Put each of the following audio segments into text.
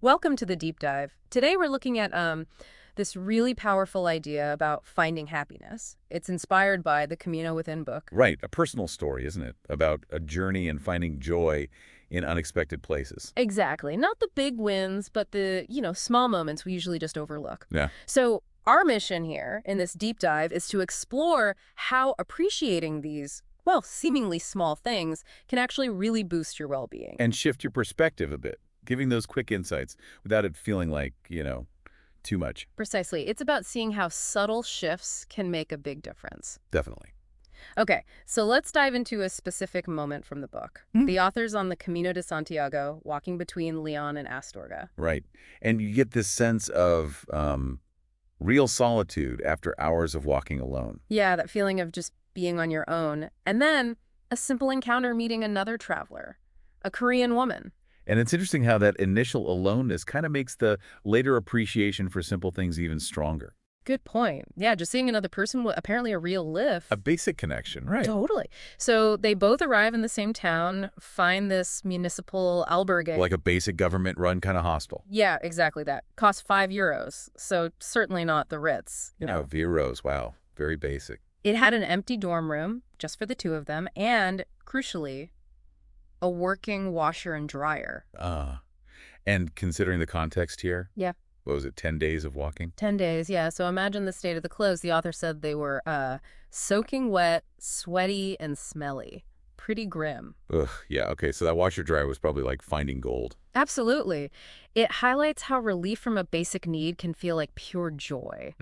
Welcome to the deep dive. Today we're looking at this really powerful idea about finding happiness. It's inspired by the Camino Within book. Right, a personal story, isn't it? About a journey and finding joy in unexpected places. Exactly. Not the big wins, but the, small moments we usually just overlook. Yeah. So our mission here in this deep dive is to explore how appreciating these, well, seemingly small things can actually really boost your well-being. And shift your perspective a bit, giving those quick insights without it feeling like, too much. Precisely. It's about seeing how subtle shifts can make a big difference. Definitely. Okay, so let's dive into a specific moment from the book. The author's on the Camino de Santiago, walking between Leon and Astorga. Right. And you get this sense of real solitude after hours of walking alone. Yeah, that feeling of just being on your own. And then a simple encounter meeting another traveler, a Korean woman. And it's interesting how that initial aloneness kind of makes the later appreciation for simple things even stronger. Good point. Yeah, just seeing another person with apparently a real lift. A basic connection, right? Totally. So they both arrive in the same town, find this municipal albergue. Like a basic government-run kind of hostel. Yeah, exactly that. Cost €5, so certainly not the Ritz. Yeah, Veros, wow. Very basic. It had an empty dorm room just for the two of them, and, crucially, a working washer and dryer. And considering the context here, Yeah. what was it, 10 days of walking? 10 days, yeah. So imagine the state of the clothes. The author said they were soaking wet, sweaty, and smelly. Pretty grim. Ugh, yeah, okay, so that washer dryer was probably like finding gold. Absolutely. It highlights how relief from a basic need can feel like pure joy.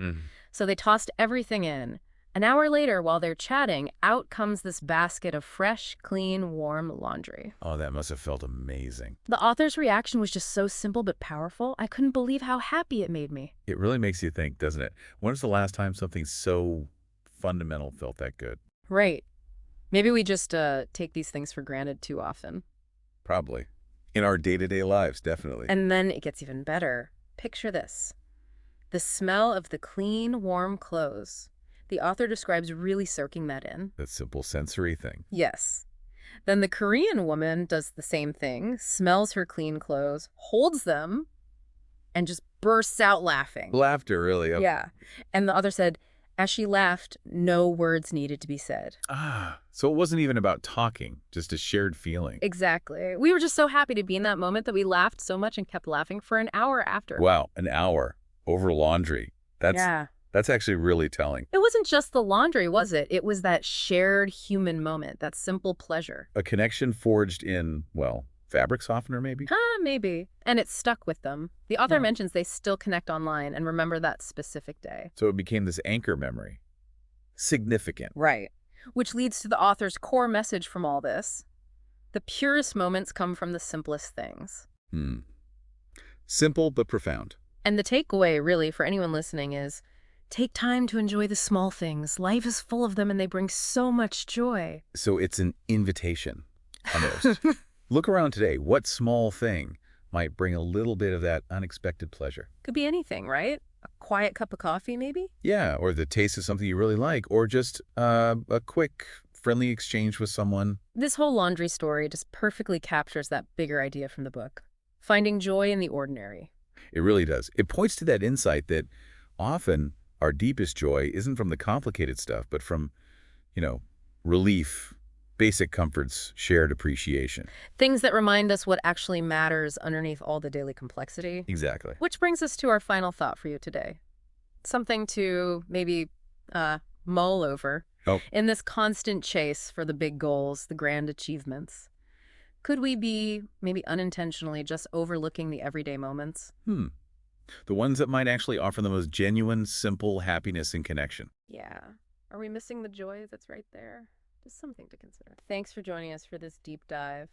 So they tossed everything in. An hour later, while they're chatting, out comes this basket of fresh, clean, warm laundry. Oh, that must have felt amazing. The author's reaction was just so simple but powerful. I couldn't believe how happy it made me. It really makes you think, doesn't it? When was the last time something so fundamental felt that good? Right. Maybe we just take these things for granted too often. Probably. In our day-to-day lives, definitely. And then it gets even better. Picture this. The smell of the clean, warm clothes. The author describes really soaking that in. That simple sensory thing. Yes. Then the Korean woman does the same thing, smells her clean clothes, holds them, and just bursts out laughing. Laughter, really. Okay. Yeah. And the author said, as she laughed, no words needed to be said. So it wasn't even about talking, just a shared feeling. Exactly. We were just so happy to be in that moment that we laughed so much and kept laughing for an hour after. Wow, an hour over laundry. That's actually really telling. It wasn't just the laundry, was it? It was that shared human moment, that simple pleasure. A connection forged in, well, fabric softener maybe? Maybe. And it stuck with them. The author Yeah. mentions they still connect online and remember that specific day. So it became this anchor memory. Significant. Right. Which leads to the author's core message from all this. The purest moments come from the simplest things. Simple but profound. And the takeaway, really, for anyone listening is, take time to enjoy the small things. Life is full of them and they bring so much joy. So it's an invitation, almost. Look around today. What small thing might bring a little bit of that unexpected pleasure? Could be anything, right? A quiet cup of coffee, maybe? Yeah, or the taste of something you really like, or just a quick, friendly exchange with someone. This whole laundry story just perfectly captures that bigger idea from the book. Finding joy in the ordinary. It really does. It points to that insight that often our deepest joy isn't from the complicated stuff, but from, relief, basic comforts, shared appreciation. Things that remind us what actually matters underneath all the daily complexity. Exactly. Which brings us to our final thought for you today. Something to maybe mull over. Oh. In this constant chase for the big goals, the grand achievements, could we be maybe unintentionally just overlooking the everyday moments? The ones that might actually offer the most genuine, simple happiness and connection. Yeah. Are we missing the joy that's right there? Just something to consider. Thanks for joining us for this deep dive.